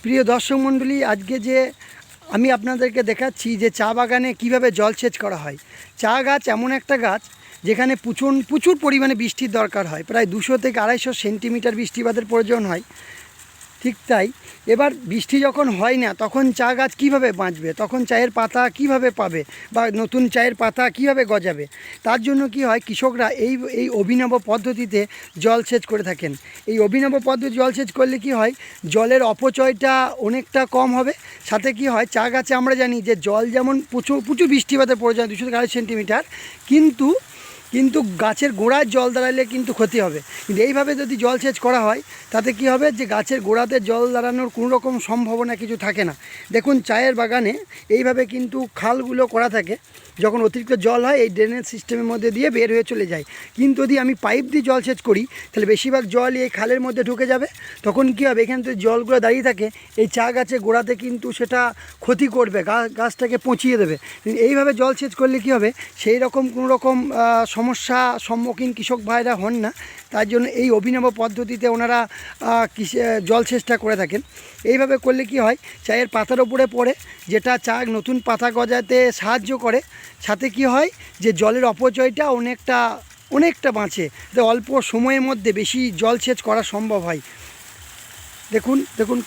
প্রিয় দর্শক মণ্ডলী, আজকে যে আমি আপনাদেরকে দেখাচ্ছি যে চা বাগানে কিভাবে জলসেচ করা হয়। চা গাছ এমন একটা গাছ যেখানে প্রচুর পরিমাণে বৃষ্টির দরকার হয়, প্রায় 200 থেকে 250 সেন্টিমিটার বৃষ্টিপাতের প্রয়োজন হয়। ঠিক তাই, এবার বৃষ্টি যখন হয় না তখন চা গাছ কীভাবে বাঁচবে, তখন চায়ের পাতা কিভাবে পাবে বা নতুন চায়ের পাতা কিভাবে গজাবে। তার জন্য কি হয়, কৃষকরা এই অভিনব পদ্ধতিতে জলসেচ করে থাকেন। এই অভিনব পদ্ধতি জলসেচ করলে কি হয়, জলের অপচয়টা অনেকটা কম হবে। সাথে কি হয়, চা গাছে আমরা জানি যে জল যেমন প্রচুর বৃষ্টিপাতের প্রয়োজন 200 থেকে 250 সেন্টিমিটার, কিন্তু গাছের গোড়ায় জল দাঁড়ালে কিন্তু ক্ষতি হবে। কিন্তু এইভাবে যদি জলসেচ করা হয় তাতে কি হবে, যে গাছের গোড়াতে জল দাঁড়ানোর কোনো রকম সম্ভাবনা কিছু থাকে না। দেখুন, চায়ের বাগানে এইভাবে কিন্তু খালগুলো করা থাকে। যখন অতিরিক্ত জল হয় এই ড্রেনেজ সিস্টেমের মধ্যে দিয়ে বের হয়ে চলে যায়। কিন্তু যদি আমি পাইপ দিয়ে জলসেচ করি তাহলে বেশিরভাগ জল এই খালের মধ্যে ঢুকে যাবে। তখন কী হবে, এখান থেকে জলগুলো দাঁড়িয়ে থাকে, এই চা গাছের গোড়াতে কিন্তু সেটা ক্ষতি করবে, গাছটাকে পচিয়ে দেবে। এইভাবে জলসেচ করলে কী হবে, সেই রকম কোনো রকম সমস্যা সম্মুখীন কৃষক ভাইরা হন না। তার জন্য এই অভিনব পদ্ধতিতে ওনারা জলসেচটা করে থাকেন। এইভাবে করলে কি হয়, চায়ের পাতার উপরে পড়ে, যেটা চা নতুন পাতা গজাতে সাহায্য করে। সাথে কি হয়, যে জলের অপচয়টা অনেকটা বাঁচে, অল্প সময়ের মধ্যে বেশি জলসেচ করা সম্ভব হয়। দেখুন